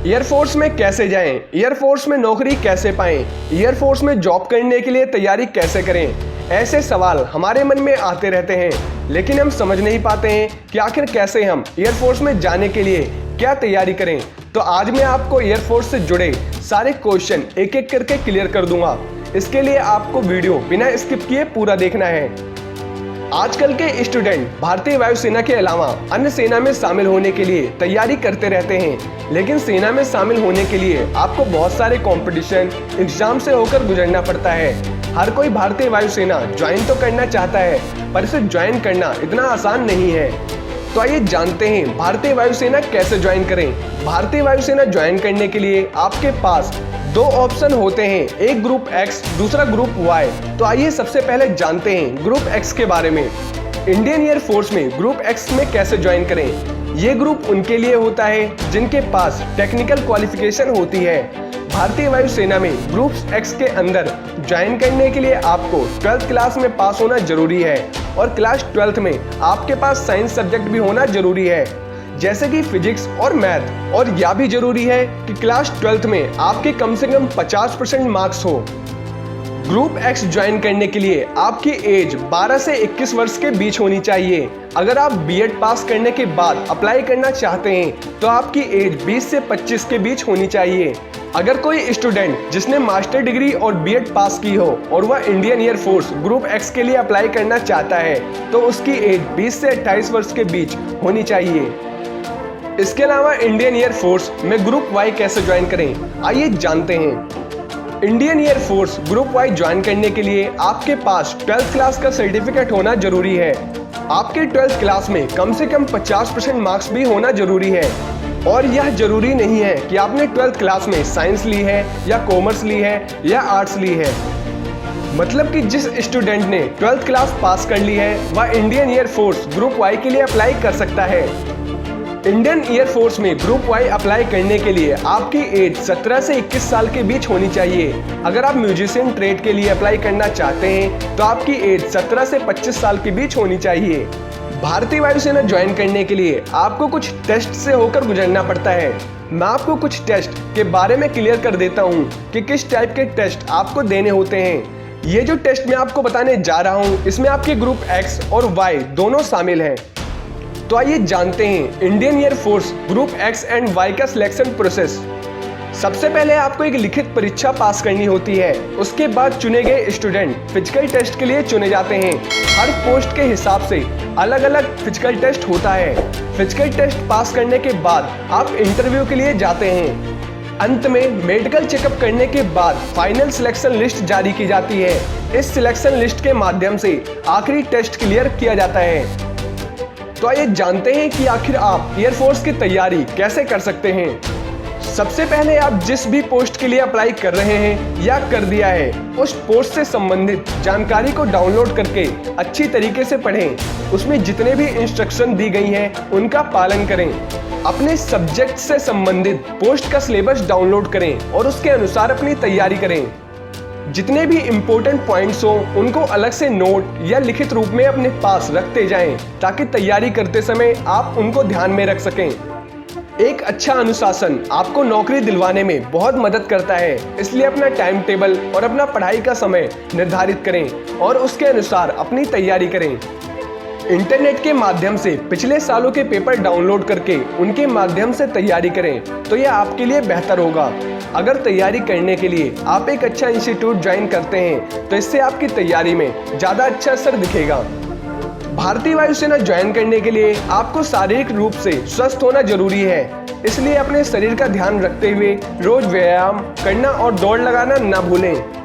Air force में कैसे जाएं, एयरफोर्स में नौकरी कैसे पाएं, एयरफोर्स में जॉब करने के लिए तैयारी कैसे करें। ऐसे सवाल हमारे मन में आते रहते हैं, लेकिन हम समझ नहीं पाते हैं कि आखिर कैसे हम एयरफोर्स में जाने के लिए क्या तैयारी करें। तो आज मैं आपको एयरफोर्स से जुड़े सारे क्वेश्चन एक एक करके क्लियर कर दूंगा। इसके लिए आपको वीडियो बिना स्किप किए पूरा देखना है। आजकल के स्टूडेंट भारतीय वायुसेना के अलावा अन्य सेना में शामिल होने के लिए तैयारी करते रहते हैं, लेकिन सेना में शामिल होने के लिए आपको बहुत सारे कंपटीशन एग्जाम से होकर गुजरना पड़ता है। हर कोई भारतीय वायुसेना ज्वाइन तो करना चाहता है, पर इसे ज्वाइन करना इतना आसान नहीं है। तो आइए जानते हैं भारतीय वायुसेना कैसे ज्वाइन करें। भारतीय वायुसेना ज्वाइन करने के लिए आपके पास दो ऑप्शन होते हैं, एक ग्रुप एक्स, दूसरा ग्रुप वाई। तो आइए सबसे पहले जानते हैं ग्रुप एक्स के बारे में। इंडियन एयर फोर्स में ग्रुप एक्स में कैसे ज्वाइन करें। ये ग्रुप उनके लिए होता है जिनके पास टेक्निकल क्वालिफिकेशन होती है। भारतीय वायुसेना में ग्रुप एक्स के अंदर ज्वाइन करने के लिए आपको 12th क्लास में पास होना जरूरी है, और क्लास 12th में आपके पास साइंस सब्जेक्ट भी होना जरूरी है, जैसे कि फिजिक्स और मैथ। और यह भी जरूरी है कि क्लास 12th में आपके कम से कम 50% मार्क्स हो। ग्रुप एक्स ज्वाइन करने के लिए आपकी एज 12 से 21 वर्ष के बीच होनी चाहिए। अगर आप बीएड पास करने के बाद अप्लाई करना चाहते हैं तो आपकी एज 20 से 25 के बीच होनी चाहिए। अगर कोई स्टूडेंट जिसने मास्टर डिग्री और बीएड पास की हो और वह Indian Air Force group x के लिए अप्लाई करना चाहता है तो उसकी एज 20 से 28 वर्ष के बीच होनी चाहिए। इसके अलावा इंडियन एयर फोर्स में ग्रुप वाई कैसे ज्वाइन करें, आइए जानते हैं। Indian Air Force group Y join करने के लिए आपके पास 12th क्लास का सर्टिफिकेट होना जरूरी है। आपके 12th क्लास में कम से कम 50% मार्क्स भी होना जरूरी है। और यह जरूरी नहीं है कि आपने 12th क्लास में साइंस ली है या कॉमर्स ली है या आर्ट्स ली है। मतलब कि जिस स्टूडेंट ने 12th क्लास पास कर ली है वह Indian Air Force group Y के लिए अप्लाई कर सकता है। इंडियन एयर फोर्स में ग्रुप वाई अप्लाई करने के लिए आपकी एज 17 से 21 साल के बीच होनी चाहिए। अगर आप म्यूजिशियन ट्रेड के लिए अप्लाई करना चाहते हैं तो आपकी एज 17 से 25 साल के बीच होनी चाहिए। भारतीय वायुसेना ज्वाइन करने के लिए आपको कुछ टेस्ट से होकर गुजरना पड़ता है। मैं आपको कुछ टेस्ट के बारे में क्लियर कर देता हूँ कि किस टाइप के टेस्ट आपको देने होते हैं। ये जो टेस्ट मैं आपको बताने जा रहा हूँ इसमें आपके ग्रुप एक्स और वाई दोनों शामिल हैं। तो आइए जानते हैं Indian Air Force group X and Y का सिलेक्शन प्रोसेस। सबसे पहले आपको एक लिखित परीक्षा पास करनी होती है। उसके बाद चुने गए स्टूडेंट फिजिकल टेस्ट के लिए चुने जाते हैं। हर पोस्ट के हिसाब से अलग अलग फिजिकल टेस्ट होता है। फिजिकल टेस्ट पास करने के बाद आप इंटरव्यू के लिए जाते हैं। अंत में मेडिकल चेकअप करने के बाद फाइनल सिलेक्शन लिस्ट जारी की जाती है। इस सिलेक्शन लिस्ट के माध्यम से आखिरी टेस्ट क्लियर किया जाता है। तो आइए जानते हैं कि आखिर आप एयरफोर्स की तैयारी कैसे कर सकते हैं। सबसे पहले आप जिस भी पोस्ट के लिए अप्लाई कर रहे हैं या कर दिया है उस पोस्ट से संबंधित जानकारी को डाउनलोड करके अच्छी तरीके से पढ़ें। उसमें जितने भी इंस्ट्रक्शन दी गई हैं उनका पालन करें। अपने सब्जेक्ट से संबंधित पोस्ट का सिलेबस डाउनलोड करें और उसके अनुसार अपनी तैयारी करें। जितने भी इम्पोर्टेंट पॉइंट्स हो उनको अलग से नोट या लिखित रूप में अपने पास रखते जाएं, ताकि तैयारी करते समय आप उनको ध्यान में रख सकें। एक अच्छा अनुशासन आपको नौकरी दिलवाने में बहुत मदद करता है, इसलिए अपना टाइम टेबल और अपना पढ़ाई का समय निर्धारित करें और उसके अनुसार अपनी तैयारी करें। इंटरनेट के माध्यम से पिछले सालों के पेपर डाउनलोड करके उनके माध्यम से तैयारी करें तो यह आपके लिए बेहतर होगा। अगर तैयारी करने के लिए आप एक अच्छा इंस्टीट्यूट ज्वाइन करते हैं तो इससे आपकी तैयारी में ज़्यादा अच्छा असर दिखेगा। भारतीय वायुसेना ज्वाइन करने के लिए आपको शारीरिक रूप से स्वस्थ होना जरूरी है, इसलिए अपने शरीर का ध्यान रखते हुए रोज व्यायाम करना और दौड़ लगाना ना भूलें।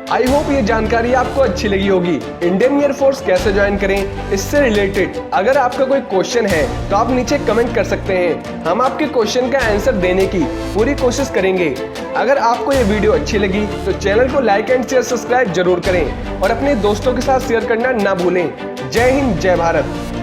आई होप ये जानकारी आपको अच्छी लगी होगी। इंडियन एयर फोर्स कैसे ज्वाइन करें इससे रिलेटेड अगर आपका कोई क्वेश्चन है तो आप नीचे कमेंट कर सकते हैं। हम आपके क्वेश्चन का आंसर देने की पूरी कोशिश करेंगे। अगर आपको ये वीडियो अच्छी लगी तो चैनल को लाइक एंड शेयर सब्सक्राइब जरूर करें और अपने दोस्तों के साथ शेयर करना ना भूलें। जय हिंद, जय भारत।